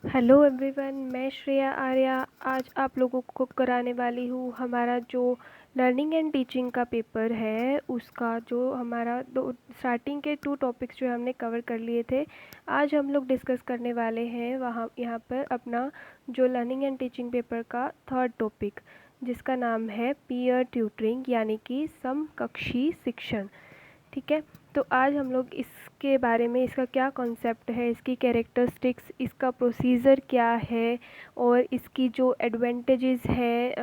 Hello everyone, मैं श्रेया आर्या आज आप लोगों को कराने वाली हूँ हमारा जो लर्निंग एंड टीचिंग का पेपर है उसका जो हमारा दो स्टार्टिंग के 2 टॉपिक्स जो हमने कवर कर लिए थे। आज हम लोग डिस्कस करने वाले हैं वहाँ यहाँ पर अपना जो लर्निंग एंड टीचिंग पेपर का 3rd टॉपिक, जिसका नाम है पीयर ट्यूटरिंग यानी कि समकक्षी शिक्षण। ठीक है, तो आज हम लोग इसके बारे में, इसका क्या कॉन्सेप्ट है, इसकी कैरेक्टरिस्टिक्स, इसका प्रोसीजर क्या है और इसकी जो एडवांटेजेस है,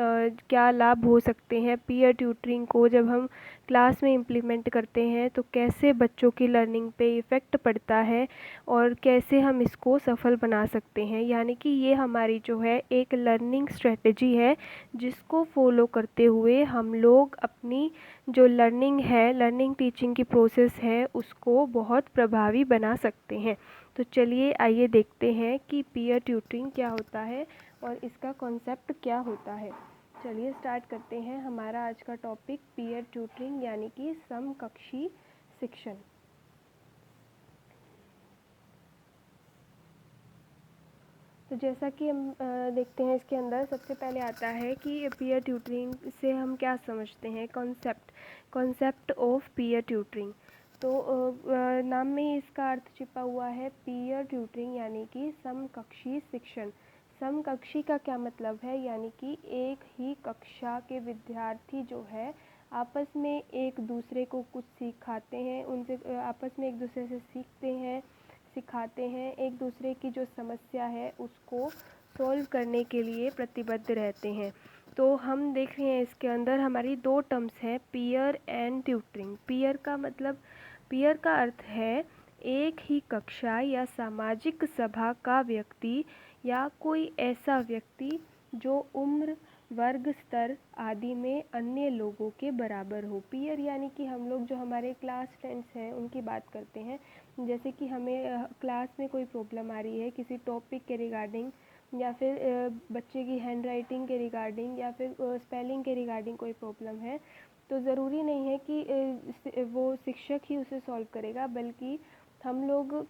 क्या लाभ हो सकते हैं पीयर ट्यूटरिंग को जब हम क्लास में इम्प्लीमेंट करते हैं तो कैसे बच्चों की लर्निंग पे इफ़ेक्ट पड़ता है और कैसे हम इसको सफल बना सकते हैं। यानी कि ये हमारी जो है एक लर्निंग स्ट्रेटजी है जिसको फॉलो करते हुए हम लोग अपनी जो लर्निंग है, लर्निंग टीचिंग की प्रोसेस है, उसको बहुत प्रभावी बना सकते हैं। तो चलिए आइए देखते हैं कि पीयर ट्यूटरिंग क्या होता है और इसका कॉन्सेप्ट क्या होता है। चलिए स्टार्ट करते हैं हमारा आज का टॉपिक पीयर ट्यूटरिंग यानी कि समकक्षी शिक्षण। तो जैसा कि हम देखते हैं इसके अंदर सबसे पहले आता है कि पीयर ट्यूटरिंग से हम क्या समझते हैं। कॉन्सेप्ट ऑफ पीयर ट्यूटरिंग, तो नाम में ही इसका अर्थ छिपा हुआ है पीयर ट्यूटरिंग यानी कि समकक्षी शिक्षण। समकक्षी का क्या मतलब है, यानी कि एक ही कक्षा के विद्यार्थी जो है आपस में एक दूसरे को कुछ सिखाते हैं, उनसे आपस में एक दूसरे से सीखते हैं, सिखाते हैं, एक दूसरे की जो समस्या है उसको सॉल्व करने के लिए प्रतिबद्ध रहते हैं। तो हम देख रहे हैं इसके अंदर हमारी 2 टर्म्स हैं, पीयर एंड ट्यूटरिंग। पीयर का अर्थ है एक ही कक्षा या सामाजिक सभा का व्यक्ति या कोई ऐसा व्यक्ति जो उम्र, वर्ग, स्तर आदि में अन्य लोगों के बराबर हो। पीयर यानी कि हम लोग जो हमारे क्लास फ्रेंड्स हैं उनकी बात करते हैं। जैसे कि हमें क्लास में कोई प्रॉब्लम आ रही है किसी टॉपिक के रिगार्डिंग, या फिर बच्चे की हैंड राइटिंग के रिगार्डिंग, या फिर स्पेलिंग के रिगार्डिंग कोई प्रॉब्लम है, तो ज़रूरी नहीं है कि वो शिक्षक ही उसे सॉल्व करेगा, बल्कि हम लोग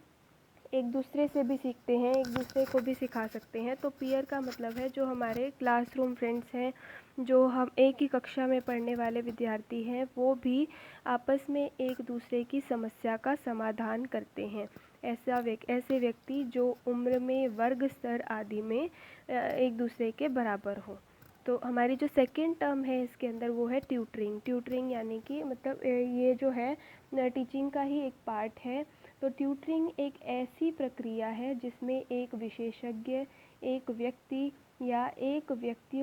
एक दूसरे से भी सीखते हैं, एक दूसरे को भी सिखा सकते हैं। तो पीयर का मतलब है जो हमारे क्लासरूम फ्रेंड्स हैं, जो हम एक ही कक्षा में पढ़ने वाले विद्यार्थी हैं, वो भी आपस में एक दूसरे की समस्या का समाधान करते हैं। ऐसे व्यक्ति जो उम्र में, वर्ग, स्तर आदि में एक दूसरे के बराबर हो। तो हमारी जो सेकंड टर्म है इसके अंदर वो है ट्यूटरिंग यानी कि मतलब ये जो है टीचिंग का ही एक पार्ट है। तो ट्यूटरिंग एक ऐसी प्रक्रिया है जिसमें एक विशेषज्ञ, एक व्यक्ति या एक व्यक्ति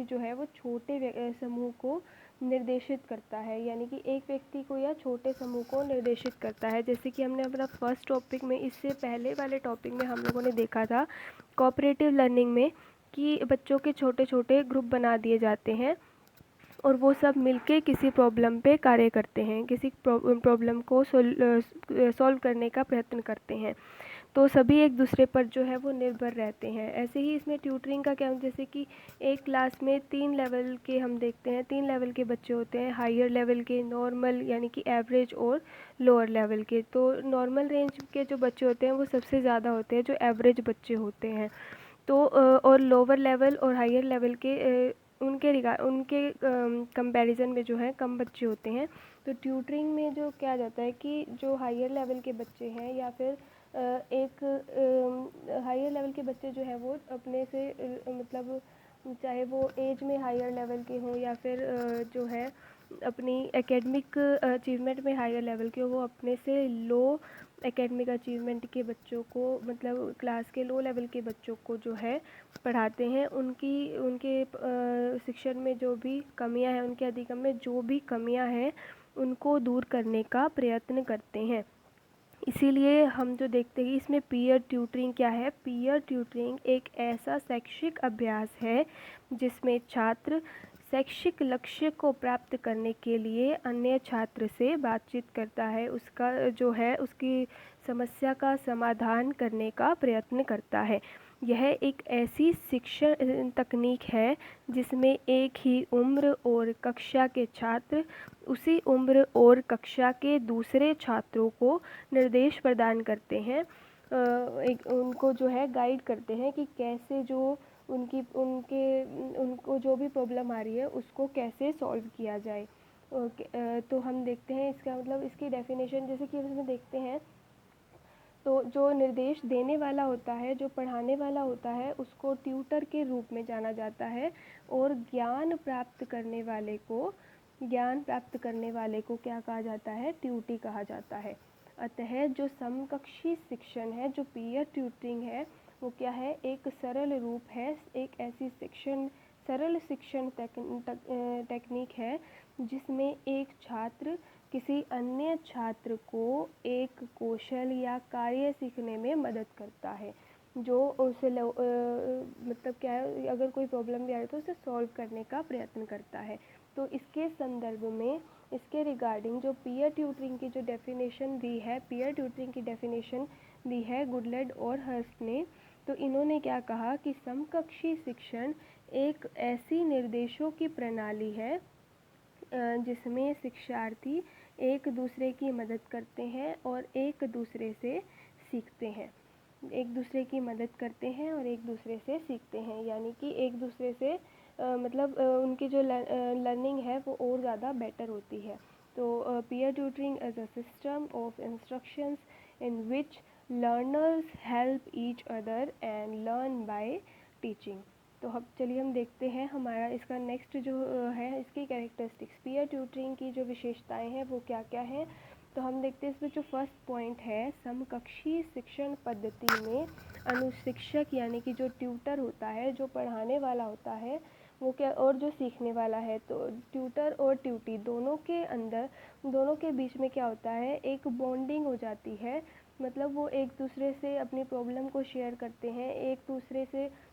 जो है वो छोटे समूह को निर्देशित करता है, यानी कि एक व्यक्ति को या छोटे समूह को निर्देशित करता है। जैसे कि हमने अपना फर्स्ट टॉपिक में, इससे पहले वाले टॉपिक में हम लोगों ने देखा था कोऑपरेटिव लर्निंग में कि बच्चों के छोटे छोटे ग्रुप बना दिए जाते हैं और वो सब मिलके किसी प्रॉब्लम पे कार्य करते हैं, किसी प्रॉब्लम को सॉल्व करने का प्रयत्न करते हैं। तो सभी एक दूसरे पर जो है वो निर्भर रहते हैं। ऐसे ही इसमें ट्यूटरिंग का क्या, जैसे कि एक क्लास में 3 लेवल के हम देखते हैं, 3 लेवल के बच्चे होते हैं, हायर लेवल के, नॉर्मल यानी कि एवरेज और लोअर लेवल के। तो नॉर्मल रेंज के जो बच्चे होते हैं वो सबसे ज़्यादा होते हैं जो एवरेज बच्चे होते हैं। तो और लोअर लेवल और हायर लेवल के उनके कंपैरिजन में जो है कम बच्चे होते हैं। तो ट्यूटरिंग में जो किया जाता है कि जो हायर लेवल के बच्चे हैं या फिर एक हायर लेवल के बच्चे जो है वो अपने से मतलब चाहे वो एज में हायर लेवल के हों या फिर जो है अपनी एकेडमिक अचीवमेंट में हायर लेवल के हो, वो अपने से लो एकेडमिक अचीवमेंट के बच्चों को, मतलब क्लास के लो लेवल के बच्चों को जो है पढ़ाते हैं। उनके शिक्षण में जो भी कमियां हैं, उनके अधिगम में जो भी कमियां हैं, उनको दूर करने का प्रयत्न करते हैं। इसीलिए हम जो देखते हैं इसमें पीयर ट्यूटरिंग क्या है। पीयर ट्यूटरिंग एक ऐसा शैक्षिक अभ्यास है जिसमें छात्र शैक्षिक लक्ष्य को प्राप्त करने के लिए अन्य छात्र से बातचीत करता है, उसका जो है उसकी समस्या का समाधान करने का प्रयत्न करता है। यह एक ऐसी शिक्षण तकनीक है जिसमें एक ही उम्र और कक्षा के छात्र उसी उम्र और कक्षा के दूसरे छात्रों को निर्देश प्रदान करते हैं एक उनको जो है गाइड करते हैं कि कैसे जो उनको जो भी प्रॉब्लम आ रही है उसको कैसे सॉल्व किया जाए। तो हम देखते हैं इसका मतलब इसकी डेफिनेशन, जैसे कि इसमें देखते हैं तो जो निर्देश देने वाला होता है, जो पढ़ाने वाला होता है, उसको ट्यूटर के रूप में जाना जाता है। और ज्ञान प्राप्त करने वाले को क्या कहा जाता है? ट्यूटी कहा जाता है। अतः जो समकक्षी शिक्षण है, जो पीयर ट्यूटरिंग है, वो क्या है? एक सरल रूप है, एक ऐसी सरल शिक्षण टेक्निक है जिसमें एक छात्र किसी अन्य छात्र को एक कौशल या कार्य सीखने में मदद करता है, जो उसे मतलब क्या है, अगर कोई प्रॉब्लम भी आ रही है तो उसे सॉल्व करने का प्रयत्न करता है। तो इसके संदर्भ में, इसके रिगार्डिंग जो पीयर ट्यूटरिंग की जो डेफिनेशन दी है, पीयर ट्यूटरिंग की डेफिनेशन दी है गुडलेड और हर्स्ट ने, तो इन्होंने क्या कहा कि समकक्षी शिक्षण एक ऐसी निर्देशों की प्रणाली है जिसमें शिक्षार्थी एक दूसरे की मदद करते हैं और एक दूसरे से सीखते हैं। एक दूसरे की मदद करते हैं और एक दूसरे से सीखते हैं, यानी कि एक दूसरे से मतलब उनकी जो लर्निंग है वो और ज़्यादा बेटर होती है। तो peer tutoring as a system of instructions in which learners help each other and learn by teaching. तो अब चलिए हम देखते हैं हमारा इसका नेक्स्ट जो है, इसकी कैरेक्टरिस्टिक्स, पीयर ट्यूटरिंग की जो विशेषताएं हैं वो क्या क्या हैं। तो हम देखते हैं इसमें जो फर्स्ट पॉइंट है, समकक्षी शिक्षण पद्धति में अनुशिक्षक यानी कि जो ट्यूटर होता है, जो पढ़ाने वाला होता है, वो क्या, और जो सीखने वाला है, तो ट्यूटर और ट्यूटी दोनों के बीच में क्या होता है? एक बॉन्डिंग हो जाती है। मतलब वो एक दूसरे से अपनी प्रॉब्लम को शेयर करते हैं, एक दूसरे से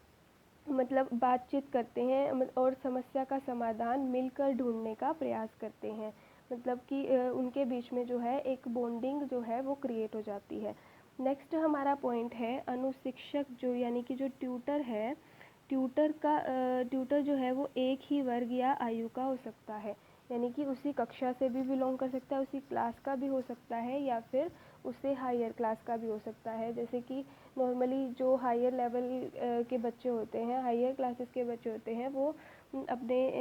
मतलब बातचीत करते हैं और समस्या का समाधान मिलकर ढूंढने का प्रयास करते हैं। मतलब कि उनके बीच में जो है एक बॉन्डिंग जो है वो क्रिएट हो जाती है। नेक्स्ट हमारा पॉइंट है अनुशिक्षक, जो यानी कि जो ट्यूटर है, ट्यूटर जो है वो एक ही वर्ग या आयु का हो सकता है, यानी कि उसी कक्षा से भी बिलोंग कर सकता है, उसी क्लास का भी हो सकता है, या फिर उससे हायर क्लास का भी हो सकता है। जैसे कि नॉर्मली जो हायर लेवल के बच्चे होते हैं, हायर क्लासेस के बच्चे होते हैं, वो अपने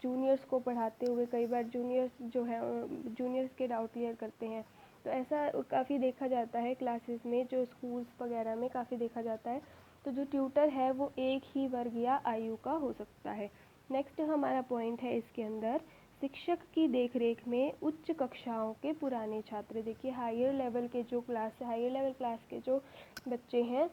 जूनियर्स को पढ़ाते हुए कई बार जूनियर्स के डाउट क्लियर करते हैं। तो ऐसा काफ़ी देखा जाता है क्लासेस में, जो स्कूल्स वगैरह में काफ़ी देखा जाता है। तो जो ट्यूटर है वो एक ही वर्ग या आयु का हो सकता है। नेक्स्ट हमारा पॉइंट है इसके अंदर, शिक्षक की देखरेख में उच्च कक्षाओं के पुराने छात्र। देखिए हायर लेवल क्लास के जो बच्चे हैं,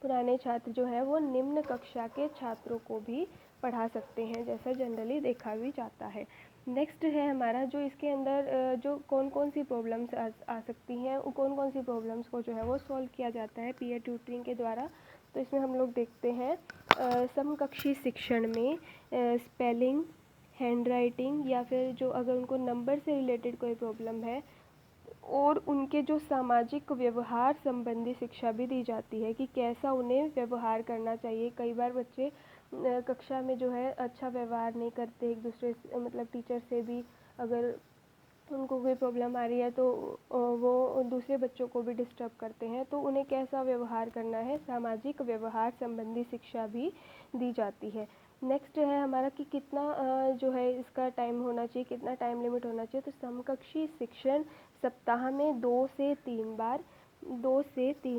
पुराने छात्र जो है वो निम्न कक्षा के छात्रों को भी पढ़ा सकते हैं, जैसा जनरली देखा भी जाता है। नेक्स्ट है हमारा, जो इसके अंदर जो कौन कौन सी प्रॉब्लम्स आ सकती हैं, कौन कौन सी प्रॉब्लम्स को जो है वो सॉल्व किया जाता है पीयर ट्यूटरिंग के द्वारा। तो इसमें हम लोग देखते हैं समकक्षी शिक्षण में स्पेलिंग, हैंड राइटिंग, या फिर जो अगर उनको नंबर से रिलेटेड कोई प्रॉब्लम है, और उनके जो सामाजिक व्यवहार संबंधी शिक्षा भी दी जाती है कि कैसा उन्हें व्यवहार करना चाहिए। कई बार बच्चे कक्षा में जो है अच्छा व्यवहार नहीं करते एक दूसरे से, मतलब टीचर से भी अगर उनको कोई प्रॉब्लम आ रही है तो वो दूसरे बच्चों को भी डिस्टर्ब करते हैं, तो उन्हें कैसा व्यवहार करना है, सामाजिक व्यवहार संबंधी शिक्षा भी दी जाती है। नेक्स्ट है हमारा कि कितना जो है इसका टाइम होना चाहिए, कितना टाइम लिमिट होना चाहिए। तो समकक्षी शिक्षण सप्ताह में 2 से 3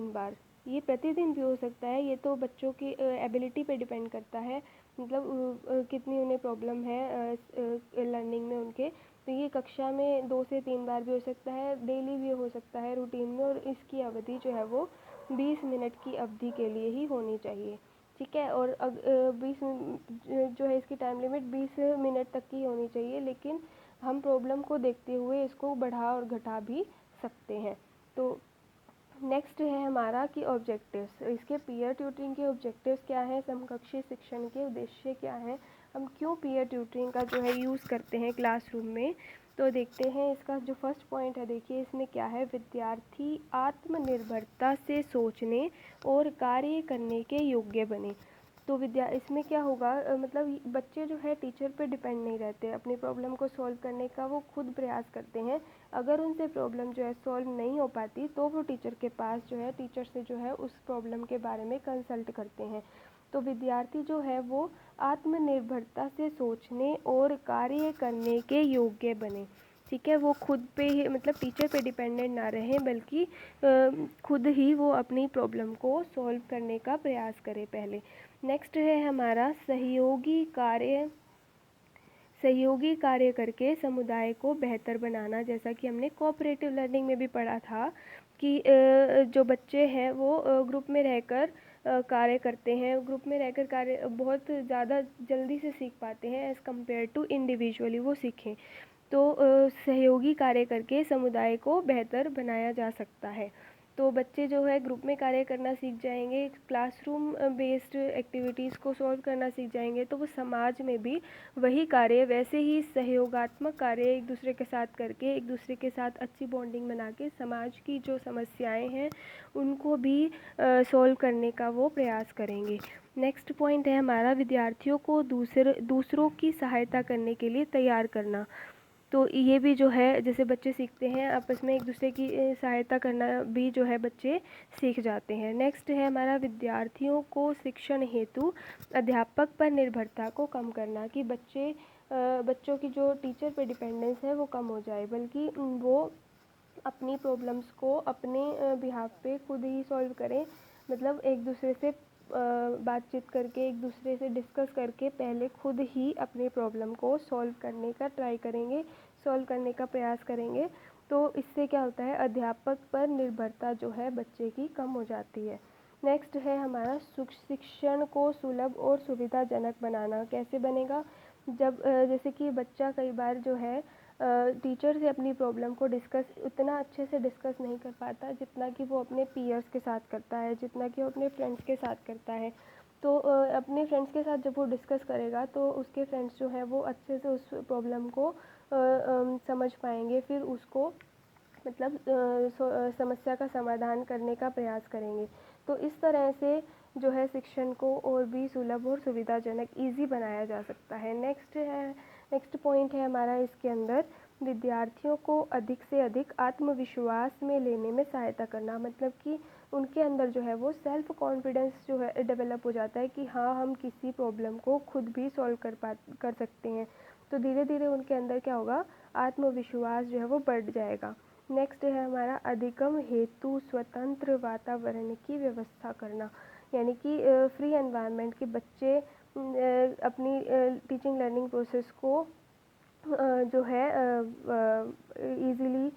बार ये प्रतिदिन भी हो सकता है, ये तो बच्चों की एबिलिटी पे डिपेंड करता है, मतलब कितनी उन्हें प्रॉब्लम है लर्निंग में उनके। तो ये कक्षा में 2 से 3 बार भी हो सकता है, डेली भी हो सकता है रूटीन में, और इसकी अवधि जो है वो 20 मिनट की अवधि के लिए ही होनी चाहिए। ठीक है, और 20 जो है इसकी टाइम लिमिट 20 मिनट तक की होनी चाहिए, लेकिन हम प्रॉब्लम को देखते हुए इसको बढ़ा और घटा भी सकते हैं। तो नेक्स्ट है हमारा कि ऑब्जेक्टिव्स, इसके पीयर ट्यूटरिंग के ऑब्जेक्टिव्स क्या हैं, समकक्षी शिक्षण के उद्देश्य क्या हैं, हम क्यों पीयर ट्यूटरिंग का जो है यूज़ करते हैं क्लासरूम में। तो देखते हैं इसका जो फर्स्ट पॉइंट है, देखिए इसमें क्या है, विद्यार्थी आत्मनिर्भरता से सोचने और कार्य करने के योग्य बने। तो इसमें क्या होगा, मतलब बच्चे जो है टीचर पे डिपेंड नहीं रहते, अपनी प्रॉब्लम को सॉल्व करने का वो खुद प्रयास करते हैं। अगर उनसे प्रॉब्लम जो है सॉल्व नहीं हो पाती तो वो टीचर के पास जो है, टीचर से जो है उस प्रॉब्लम के बारे में कंसल्ट करते हैं। तो विद्यार्थी जो है वो आत्मनिर्भरता से सोचने और कार्य करने के योग्य बने। ठीक है, वो खुद पे ही, मतलब टीचर पे डिपेंडेंट ना रहें, बल्कि खुद ही वो अपनी प्रॉब्लम को सॉल्व करने का प्रयास करे पहले। नेक्स्ट है हमारा सहयोगी कार्य करके समुदाय को बेहतर बनाना। जैसा कि हमने कोऑपरेटिव लर्निंग में भी पढ़ा था कि जो बच्चे हैं वो ग्रुप में रहकर कार्य करते हैं, ग्रुप में रहकर कार्य बहुत ज़्यादा जल्दी से सीख पाते हैं एज़ कम्पेयर टू इंडिविजुअली वो सीखें। तो सहयोगी कार्य करके समुदाय को बेहतर बनाया जा सकता है। तो बच्चे जो है ग्रुप में कार्य करना सीख जाएंगे, क्लासरूम बेस्ड एक्टिविटीज़ को सॉल्व करना सीख जाएंगे, तो वो समाज में भी वही कार्य, वैसे ही सहयोगात्मक कार्य एक दूसरे के साथ करके, एक दूसरे के साथ अच्छी बॉन्डिंग बना के समाज की जो समस्याएं हैं उनको भी सॉल्व करने का वो प्रयास करेंगे। नेक्स्ट पॉइंट है हमारा विद्यार्थियों को दूसरों की सहायता करने के लिए तैयार करना। तो ये भी जो है, जैसे बच्चे सीखते हैं आपस में एक दूसरे की सहायता करना भी जो है बच्चे सीख जाते हैं। नेक्स्ट है हमारा विद्यार्थियों को शिक्षण हेतु अध्यापक पर निर्भरता को कम करना, कि बच्चों की जो टीचर पे डिपेंडेंस है वो कम हो जाए, बल्कि वो अपनी प्रॉब्लम्स को अपने बिहाफ पे खुद ही सॉल्व करें। मतलब एक दूसरे से बातचीत करके, एक दूसरे से डिस्कस करके पहले खुद ही अपनी प्रॉब्लम को सॉल्व करने का ट्राई करेंगे, सॉल्व करने का प्रयास करेंगे। तो इससे क्या होता है, अध्यापक पर निर्भरता जो है बच्चे की कम हो जाती है। नेक्स्ट है हमारा शिक्षण को सुलभ और सुविधाजनक बनाना। कैसे बनेगा, जब जैसे कि बच्चा कई बार जो है टीचर से अपनी प्रॉब्लम को उतना अच्छे से डिस्कस नहीं कर पाता जितना कि वो अपने पीयर्स के साथ करता है, जितना कि वो अपने फ्रेंड्स के साथ करता है। तो अपने फ्रेंड्स के साथ जब वो डिस्कस करेगा तो उसके फ्रेंड्स जो है वो अच्छे से उस प्रॉब्लम को समझ पाएंगे, फिर उसको मतलब समस्या का समाधान करने का प्रयास करेंगे। तो इस तरह से जो है शिक्षण को और भी सुलभ और सुविधाजनक ईजी बनाया जा सकता है। नेक्स्ट पॉइंट है हमारा इसके अंदर, विद्यार्थियों को अधिक से अधिक आत्मविश्वास में लेने में सहायता करना। मतलब कि उनके अंदर जो है वो सेल्फ कॉन्फिडेंस जो है डेवलप हो जाता है कि हाँ, हम किसी प्रॉब्लम को खुद भी सॉल्व कर सकते हैं। तो धीरे धीरे उनके अंदर क्या होगा, आत्मविश्वास जो है वो बढ़ जाएगा। नेक्स्ट है हमारा अधिगम हेतु स्वतंत्र वातावरण की व्यवस्था करना, यानी कि फ्री एनवायरनमेंट के बच्चे अपनी टीचिंग लर्निंग प्रोसेस को जो है इजीली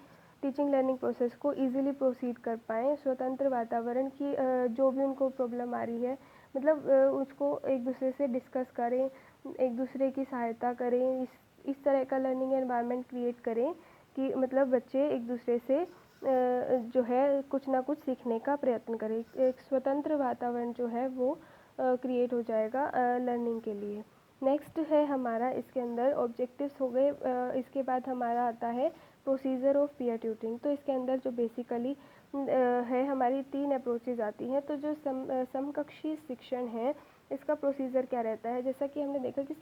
टीचिंग लर्निंग प्रोसेस को इजीली प्रोसीड कर पाएँ। स्वतंत्र वातावरण की जो भी उनको प्रॉब्लम आ रही है, मतलब उसको एक दूसरे से डिस्कस करें, एक दूसरे की सहायता करें, इस तरह का लर्निंग एनवायरनमेंट क्रिएट करें कि मतलब बच्चे एक दूसरे से जो है कुछ ना कुछ सीखने का प्रयत्न करें। एक स्वतंत्र वातावरण जो है वो क्रिएट हो जाएगा लर्निंग के लिए। नेक्स्ट है हमारा इसके अंदर ऑब्जेक्टिव्स हो गए। इसके बाद हमारा आता है प्रोसीजर ऑफ पीयर ट्यूटरिंग। तो इसके अंदर जो बेसिकली है हमारी 3 अप्रोचेज आती हैं। तो जो समकक्षी शिक्षण है इसका प्रोसीजर क्या रहता है, जैसा कि हमने देखा कि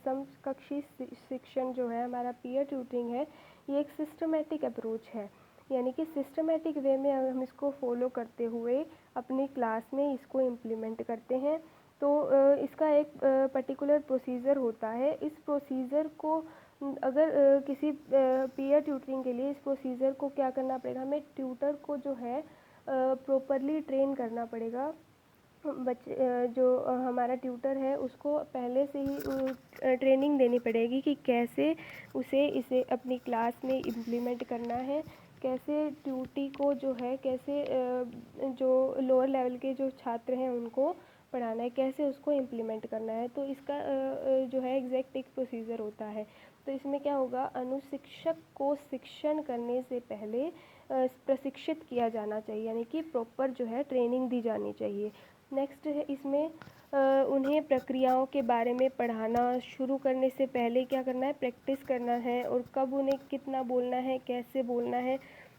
समकक्षी शिक्षण जो है हमारा पीयर ट्यूटरिंग है, ये एक सिस्टमेटिक अप्रोच है, यानी कि सिस्टमेटिक वे में हम इसको फॉलो करते हुए अपनी क्लास में इसको इम्प्लीमेंट करते हैं। तो इसका एक पर्टिकुलर प्रोसीजर होता है। इस प्रोसीजर को अगर किसी पीयर ट्यूटरिंग के लिए इस प्रोसीजर को क्या करना पड़ेगा, हमें ट्यूटर को जो है प्रॉपरली ट्रेन करना पड़ेगा। बच्चे जो हमारा ट्यूटर है उसको पहले से ही ट्रेनिंग देनी पड़ेगी कि कैसे इसे अपनी क्लास में इम्प्लीमेंट करना है, कैसे ट्यूटी को जो है, कैसे जो लोअर लेवल के जो छात्र हैं उनको पढ़ाना है, कैसे उसको इम्प्लीमेंट करना है। तो इसका जो है एग्जैक्ट एक प्रोसीजर होता है। तो इसमें क्या होगा, अनुशिक्षक को शिक्षण करने से पहले प्रशिक्षित किया जाना चाहिए, यानी कि प्रॉपर जो है ट्रेनिंग दी जानी चाहिए। नेक्स्ट है इसमें उन्हें प्रक्रियाओं के बारे में पढ़ाना। शुरू करने से पहले क्या करना है, प्रैक्टिस करना है, और कब उन्हें कितना बोलना है, कैसे बोलना है,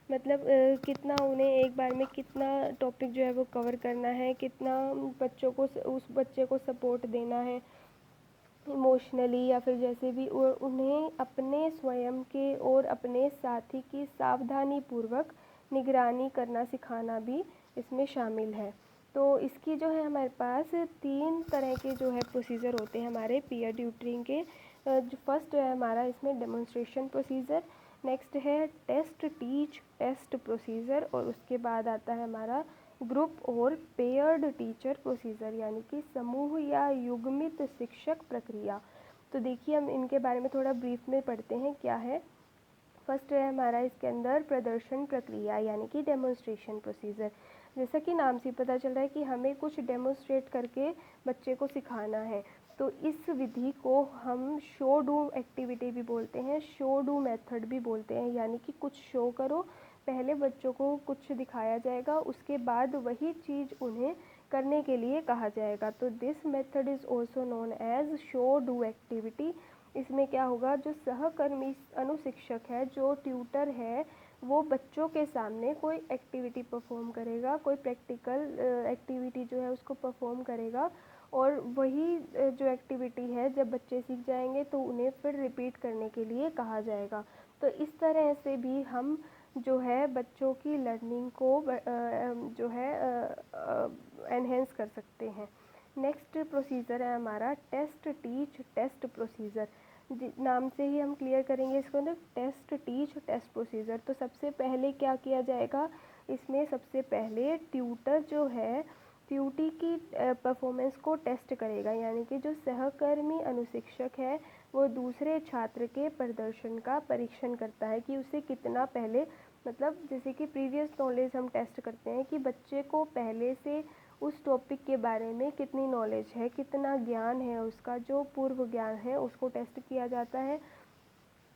मतलब कितना उन्हें एक बार में कितना टॉपिक जो है वो कवर करना है, कितना बच्चों को उस बच्चे को सपोर्ट देना है इमोशनली, या फिर जैसे भी उन्हें अपने स्वयं के और अपने साथी की सावधानी पूर्वक निगरानी करना सिखाना भी इसमें शामिल है। तो इसकी जो है हमारे पास 3 तरह के जो है प्रोसीजर होते हैं हमारे पीयर ट्यूटरिंग के। जो फर्स्ट है हमारा इसमें डेमोन्स्ट्रेशन प्रोसीजर, नेक्स्ट है टेस्ट टीच टेस्ट प्रोसीजर, और उसके बाद आता है हमारा ग्रुप और पेयर्ड टीचर प्रोसीजर, यानी कि समूह या युग्मित शिक्षक प्रक्रिया। तो देखिए हम इनके बारे में थोड़ा ब्रीफ में पढ़ते हैं क्या है। फर्स्ट है हमारा इसके अंदर प्रदर्शन प्रक्रिया, यानी कि डेमोन्स्ट्रेशन प्रोसीजर। जैसा कि नाम से पता चल रहा है कि हमें कुछ डेमोन्स्ट्रेट करके बच्चे को सिखाना है, तो इस विधि को हम शो डू एक्टिविटी भी बोलते हैं, शो डू मेथड भी बोलते हैं। यानी कि कुछ शो करो, पहले बच्चों को कुछ दिखाया जाएगा, उसके बाद वही चीज़ उन्हें करने के लिए कहा जाएगा। तो this method is also known as show do activity. इसमें क्या होगा, जो सहकर्मी अनुशिक्षक है, जो ट्यूटर है, वो बच्चों के सामने कोई एक्टिविटी परफॉर्म करेगा, कोई प्रैक्टिकल एक्टिविटी जो है उसको परफॉर्म करेगा, और वही जो एक्टिविटी है जब बच्चे सीख जाएंगे तो उन्हें फिर रिपीट करने के लिए कहा जाएगा। तो इस तरह से भी हम जो है बच्चों की लर्निंग को जो है एनहेंस कर सकते हैं। नेक्स्ट प्रोसीजर है हमारा टेस्ट टीच टेस्ट प्रोसीजर। नाम से ही हम क्लियर करेंगे इसको ना, टेस्ट टीच टेस्ट प्रोसीजर। तो सबसे पहले क्या किया जाएगा, इसमें सबसे पहले ट्यूटर जो है ट्यूटी की परफॉर्मेंस को टेस्ट करेगा, यानी कि जो सहकर्मी अनुशिक्षक है वो दूसरे छात्र के प्रदर्शन का परीक्षण करता है कि उसे कितना पहले, मतलब जैसे कि प्रीवियस नॉलेज हम टेस्ट करते हैं कि बच्चे को पहले से उस टॉपिक के बारे में कितनी नॉलेज है, कितना ज्ञान है, उसका जो पूर्व ज्ञान है उसको टेस्ट किया जाता है।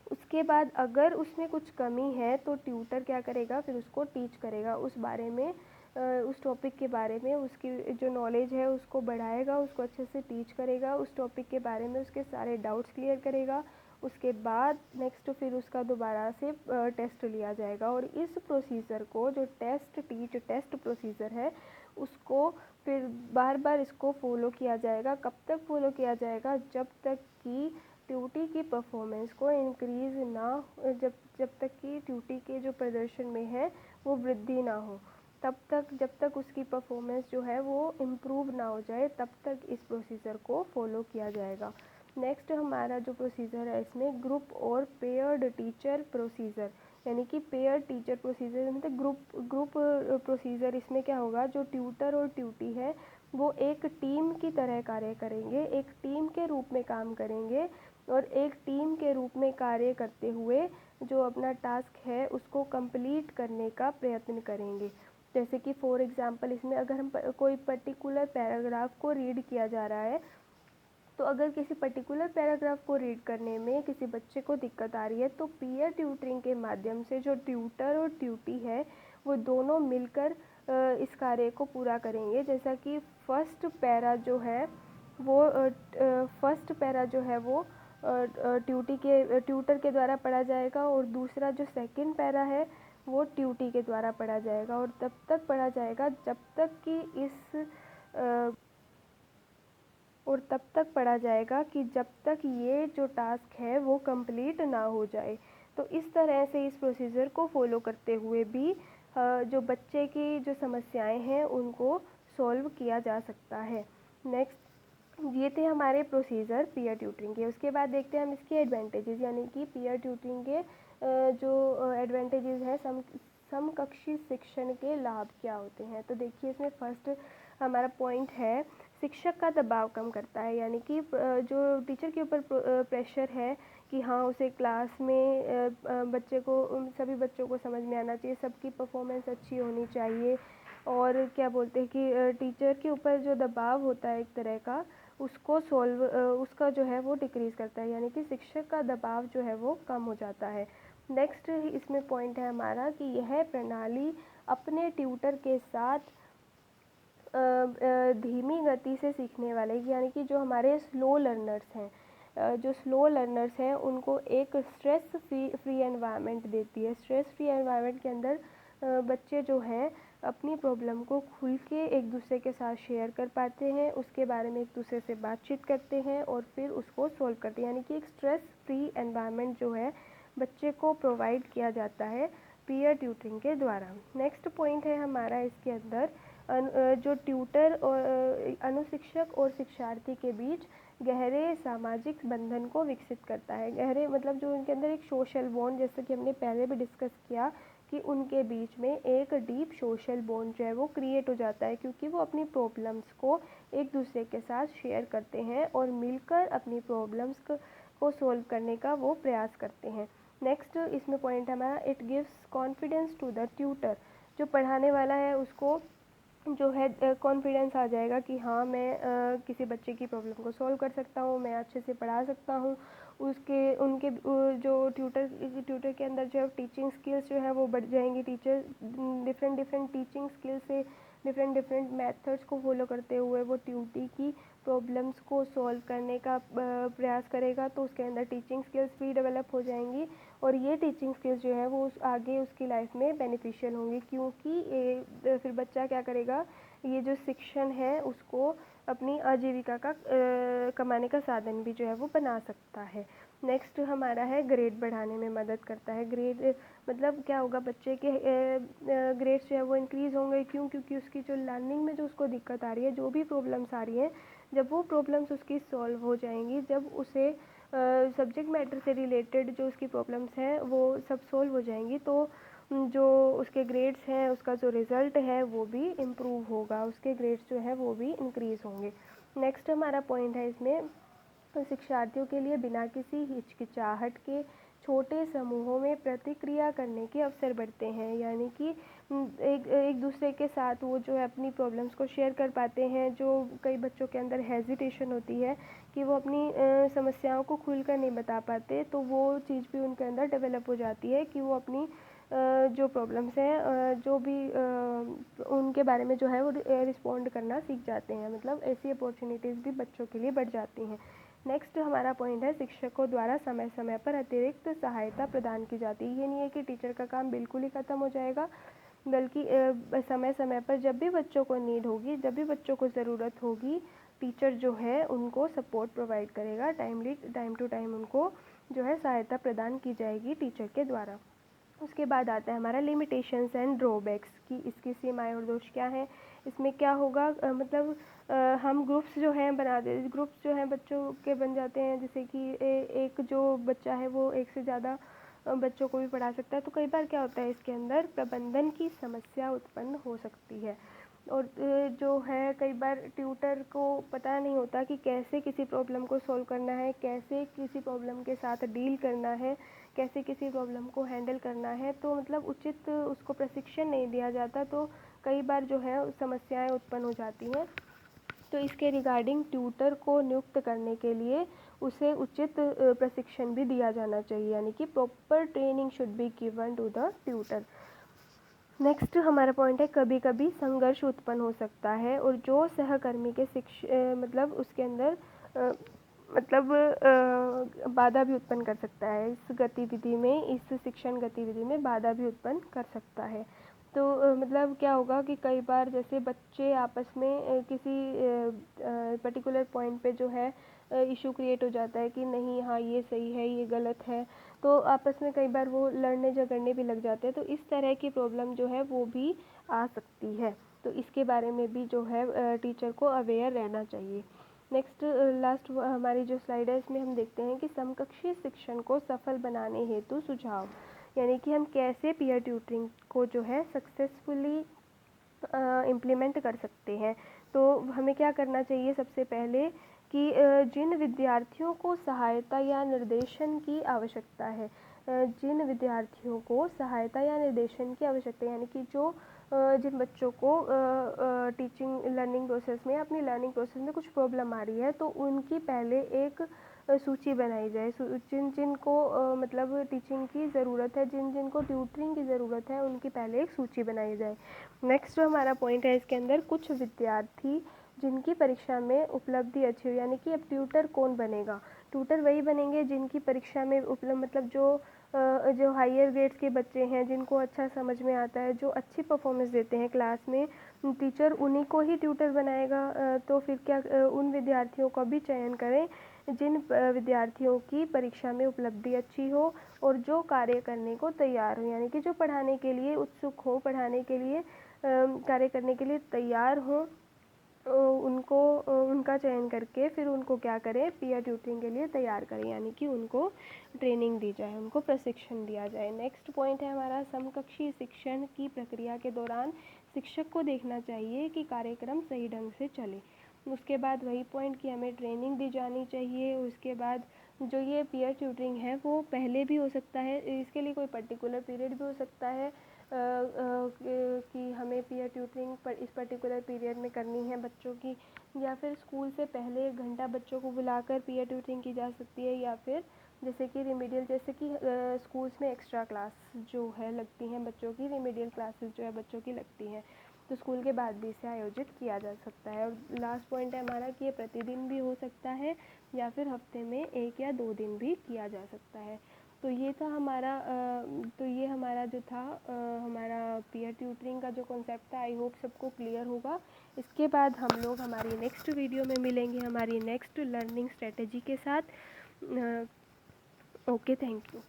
उसके बाद अगर उसमें कुछ कमी है तो ट्यूटर क्या करेगा, फिर उसको टीच करेगा उस बारे में, उस टॉपिक के बारे में उसकी जो नॉलेज है उसको बढ़ाएगा, उसको अच्छे से टीच करेगा, उस टॉपिक के बारे में उसके सारे डाउट्स क्लियर करेगा। उसके बाद नेक्स्ट फिर उसका दोबारा से टेस्ट लिया जाएगा, और इस प्रोसीजर को जो टेस्ट टीच टेस्ट प्रोसीजर है उसको फिर बार बार इसको फॉलो किया जाएगा। कब तक फॉलो किया जाएगा, जब तक कि ट्यूटी की परफॉर्मेंस को इंक्रीज़ ना, जब तक कि ट्यूटी के जो प्रदर्शन में है वो वृद्धि ना हो, तब तक, जब तक उसकी परफॉर्मेंस जो है वो इम्प्रूव ना हो जाए, तब तक इस प्रोसीजर को फॉलो किया जाएगा। नेक्स्ट हमारा जो प्रोसीजर है इसमें ग्रुप और पेयर्ड टीचर प्रोसीजर, यानी कि पेयर टीचर प्रोसीजर मतलब ग्रुप प्रोसीजर। इसमें क्या होगा, जो ट्यूटर और ट्यूटी है वो एक टीम की तरह कार्य करेंगे, एक टीम के रूप में काम करेंगे, और एक टीम के रूप में कार्य करते हुए जो अपना टास्क है उसको कंप्लीट करने का प्रयत्न करेंगे। जैसे कि फॉर एग्जांपल इसमें अगर हम कोई पर्टिकुलर पैराग्राफ को रीड किया जा रहा है, तो अगर किसी पर्टिकुलर पैराग्राफ को रीड करने में किसी बच्चे को दिक्कत आ रही है तो पीयर ट्यूटरिंग के माध्यम से जो ट्यूटर और ट्यूटी है वो दोनों मिलकर इस कार्य को पूरा करेंगे। जैसा कि फर्स्ट पैरा जो है वो ट्यूटर के द्वारा पढ़ा जाएगा, और दूसरा जो सेकंड पैरा है वो ट्यूटी के द्वारा पढ़ा जाएगा, और तब तक पढ़ा जाएगा जब तक कि तब तक पढ़ा जाएगा कि जब तक ये जो टास्क है वो कंप्लीट ना हो जाए। तो इस तरह से इस प्रोसीजर को फॉलो करते हुए भी जो बच्चे की जो समस्याएं हैं उनको सॉल्व किया जा सकता है। नेक्स्ट, ये थे हमारे प्रोसीजर पीयर ट्यूटरिंग के। उसके बाद देखते हैं हम इसके एडवांटेजेस, यानी कि पीयर ट्यूटरिंग के जो एडवांटेजेस हैं, समकक्षी शिक्षण के लाभ क्या होते हैं। तो देखिए इसमें फर्स्ट हमारा पॉइंट है, शिक्षक का दबाव कम करता है, यानी कि जो टीचर के ऊपर प्रेशर है कि हाँ उसे क्लास में बच्चे को सभी बच्चों को समझ में आना चाहिए, सबकी परफॉर्मेंस अच्छी होनी चाहिए, और क्या बोलते हैं कि टीचर के ऊपर जो दबाव होता है एक तरह का, उसका जो है वो डिक्रीज़ करता है, यानी कि शिक्षक का दबाव जो है वो कम हो जाता है। नेक्स्ट इसमें पॉइंट है हमारा कि यह प्रणाली अपने ट्यूटर के साथ धीमी गति से सीखने वाले, यानी कि जो हमारे स्लो लर्नर्स हैं, जो स्लो लर्नर्स हैं उनको एक स्ट्रेस फ्री एनवायरनमेंट देती है। स्ट्रेस फ्री एनवायरनमेंट के अंदर बच्चे जो हैं अपनी प्रॉब्लम को खुल के एक दूसरे के साथ शेयर कर पाते हैं, उसके बारे में एक दूसरे से बातचीत करते हैं और फिर उसको सॉल्व करते हैं। यानी कि एक स्ट्रेस फ्री एनवायरनमेंट जो है बच्चे को प्रोवाइड किया जाता है पीयर ट्यूटरिंग के द्वारा। नेक्स्ट पॉइंट है हमारा इसके अंदर जो ट्यूटर और अनुशिक्षक और शिक्षार्थी के बीच गहरे सामाजिक बंधन को विकसित करता है। गहरे मतलब जो उनके अंदर एक सोशल बॉन्ड, जैसे कि हमने पहले भी डिस्कस किया कि उनके बीच में एक डीप सोशल बॉन्ड जो है वो क्रिएट हो जाता है, क्योंकि वो अपनी प्रॉब्लम्स को एक दूसरे के साथ शेयर करते हैं और मिलकर अपनी प्रॉब्लम्स को सॉल्व करने का वो प्रयास करते हैं। नेक्स्ट इसमें पॉइंट हमारा, it gives confidence to the tutor. जो पढ़ाने वाला है उसको जो है कॉन्फिडेंस आ जाएगा कि हाँ मैं किसी बच्चे की प्रॉब्लम को सॉल्व कर सकता हूँ, मैं अच्छे से पढ़ा सकता हूँ। उसके उनके जो ट्यूटर के अंदर जो है टीचिंग स्किल्स जो है वो बढ़ जाएंगी। टीचर डिफरेंट टीचिंग स्किल्स से डिफरेंट मेथड्स को फॉलो करते हुए वो ट्यूटी की प्रॉब्लम्स को सॉल्व करने का प्रयास करेगा, तो उसके अंदर टीचिंग स्किल्स भी डेवलप हो जाएंगी और ये टीचिंग स्किल्स जो है वो आगे उसकी लाइफ में बेनिफिशियल होंगी, क्योंकि फिर बच्चा क्या करेगा, ये जो शिक्षण है उसको अपनी आजीविका का कमाने का साधन भी जो है वो बना सकता है। नेक्स्ट हमारा है ग्रेड बढ़ाने में मदद करता है। ग्रेड मतलब क्या होगा, बच्चे के ग्रेड्स जो है वो इंक्रीज़ होंगे। क्योंकि उसकी जो लर्निंग में जो उसको दिक्कत आ रही है, जो भी प्रॉब्लम्स आ रही हैं, जब वो प्रॉब्लम्स उसकी सॉल्व हो जाएंगी, जब उसे सब्जेक्ट मैटर से रिलेटेड जो उसकी प्रॉब्लम्स हैं वो सब सॉल्व हो जाएंगी, तो जो उसके ग्रेड्स हैं, उसका जो रिज़ल्ट है वो भी इम्प्रूव होगा, उसके ग्रेड्स जो है वो भी इंक्रीज़ होंगे। नेक्स्ट हमारा पॉइंट है इसमें, शिक्षार्थियों के लिए बिना किसी हिचकिचाहट के छोटे समूहों में प्रतिक्रिया करने के अवसर बढ़ते हैं। यानी कि एक दूसरे के साथ वो जो है अपनी प्रॉब्लम्स को शेयर कर पाते हैं। जो कई बच्चों के अंदर हेजिटेशन होती है कि वो अपनी समस्याओं को खुलकर नहीं बता पाते, तो वो चीज़ भी उनके अंदर डेवलप हो जाती है कि वो अपनी जो प्रॉब्लम्स हैं जो भी उनके बारे में जो है वो रिस्पॉन्ड करना सीख जाते हैं। मतलब ऐसी अपॉर्चुनिटीज़ भी बच्चों के लिए बढ़ जाती हैं। नेक्स्ट हमारा पॉइंट है, शिक्षकों द्वारा समय समय पर अतिरिक्त सहायता प्रदान की जाती है। ये नहीं है कि टीचर का काम बिल्कुल ही ख़त्म हो जाएगा, बल्कि समय समय पर जब भी बच्चों को नीड होगी, जब भी बच्चों को ज़रूरत होगी, टीचर जो है उनको सपोर्ट प्रोवाइड करेगा। टाइम टू टाइम उनको जो है सहायता प्रदान की जाएगी टीचर के द्वारा। उसके बाद आता है हमारा लिमिटेशंस एंड ड्रॉबैक्स, कि इसकी सीमाएँ और दोष क्या हैं। इसमें क्या होगा, मतलब हम ग्रुप्स जो हैं ग्रुप्स जो हैं बच्चों के बन जाते हैं, जैसे कि एक जो बच्चा है वो एक से ज़्यादा बच्चों को भी पढ़ा सकता है। तो कई बार क्या होता है, इसके अंदर प्रबंधन की समस्या उत्पन्न हो सकती है। और जो है कई बार ट्यूटर को पता नहीं होता कि कैसे किसी प्रॉब्लम को सॉल्व करना है, कैसे किसी प्रॉब्लम के साथ डील करना है, कैसे किसी प्रॉब्लम को हैंडल करना है। तो मतलब उचित उसको प्रशिक्षण नहीं दिया जाता, तो कई बार जो है समस्याएं उत्पन्न हो जाती हैं। तो इसके रिगार्डिंग ट्यूटर को नियुक्त करने के लिए उसे उचित प्रशिक्षण भी दिया जाना चाहिए, यानी कि proper training should be given to the tutor. Next हमारा पॉइंट है, कभी कभी संघर्ष उत्पन्न हो सकता है और जो सहकर्मी के मतलब उसके अंदर बाधा भी उत्पन्न कर सकता है। इस गतिविधि में, इस शिक्षण गतिविधि में बाधा भी उत्पन्न कर सकता है। तो मतलब क्या होगा कि कई बार जैसे बच्चे आपस में किसी पर्टिकुलर पॉइंट पे जो है इशू क्रिएट हो जाता है कि नहीं, हाँ ये सही है, ये गलत है, तो आपस में कई बार वो लड़ने झगड़ने भी लग जाते हैं। तो इस तरह की प्रॉब्लम जो है वो भी आ सकती है, तो इसके बारे में भी जो है टीचर को अवेयर रहना चाहिए। नेक्स्ट लास्ट हमारी जो स्लाइड है, इसमें हम देखते हैं कि समकक्षी शिक्षण को सफल बनाने हेतु सुझाव, यानी कि हम कैसे पीयर ट्यूटरिंग को जो है सक्सेसफुली इम्प्लीमेंट कर सकते हैं। तो हमें क्या करना चाहिए, सबसे पहले कि जिन विद्यार्थियों को सहायता या निर्देशन की आवश्यकता है, जिन विद्यार्थियों को सहायता या निर्देशन की आवश्यकता है, यानी कि जो जिन बच्चों को टीचिंग लर्निंग प्रोसेस में, अपनी लर्निंग प्रोसेस में कुछ प्रॉब्लम आ रही है, तो उनकी पहले एक सूची बनाई जाए। जिन जिन को मतलब टीचिंग की ज़रूरत है, जिन जिन को ट्यूटरिंग की ज़रूरत है, उनकी पहले एक सूची बनाई जाए। नेक्स्ट जो हमारा पॉइंट है, इसके अंदर कुछ विद्यार्थी जिनकी परीक्षा में उपलब्धि अच्छी हो, यानी कि अब ट्यूटर कौन बनेगा, ट्यूटर वही बनेंगे जिनकी परीक्षा में उपलब्ध मतलब जो हायर ग्रेड्स के बच्चे हैं, जिनको अच्छा समझ में आता है, जो अच्छी परफॉर्मेंस देते हैं क्लास में, टीचर उन्हीं को ही ट्यूटर बनाएगा। तो फिर क्या उन विद्यार्थियों का भी चयन करें जिन विद्यार्थियों की परीक्षा में उपलब्धि अच्छी हो और जो कार्य करने को तैयार हो, यानी कि जो पढ़ाने के लिए उत्सुक हो, पढ़ाने के लिए कार्य करने के लिए तैयार हों, उनको उनका चयन करके फिर उनको क्या करें, पीयर ट्यूटरिंग के लिए तैयार करें, यानी कि उनको ट्रेनिंग दी जाए, उनको प्रशिक्षण दिया जाए। नेक्स्ट पॉइंट है हमारा, समकक्षी शिक्षण की प्रक्रिया के दौरान शिक्षक को देखना चाहिए कि कार्यक्रम सही ढंग से चले। उसके बाद वही पॉइंट कि हमें ट्रेनिंग दी जानी चाहिए। उसके बाद जो ये पीयर ट्यूटरिंग है वो पहले भी हो सकता है, इसके लिए कोई पर्टिकुलर पीरियड भी हो सकता है कि हमें पीयर ट्यूटरिंग पर इस पर्टिकुलर पीरियड में करनी है बच्चों की, या फिर स्कूल से पहले 1 घंटा बच्चों को बुलाकर पीयर ट्यूटरिंग की जा सकती है, या फिर जैसे कि रिमीडियल, जैसे कि स्कूल्स में एक्स्ट्रा क्लास जो है लगती हैं बच्चों की, रिमीडियल क्लासेस जो है बच्चों की लगती हैं, तो स्कूल के बाद भी इसे आयोजित किया जा सकता है। और लास्ट पॉइंट है हमारा कि ये प्रतिदिन भी हो सकता है या फिर हफ्ते में 1 या 2 दिन भी किया जा सकता है। तो ये था हमारा तो ये हमारा जो था हमारा पीयर ट्यूटरिंग का जो कॉन्सेप्ट था। आई होप सबको क्लियर होगा। इसके बाद हम लोग हमारी नेक्स्ट वीडियो में मिलेंगे हमारी नेक्स्ट लर्निंग स्ट्रेटजी के साथ। Okay, thank you.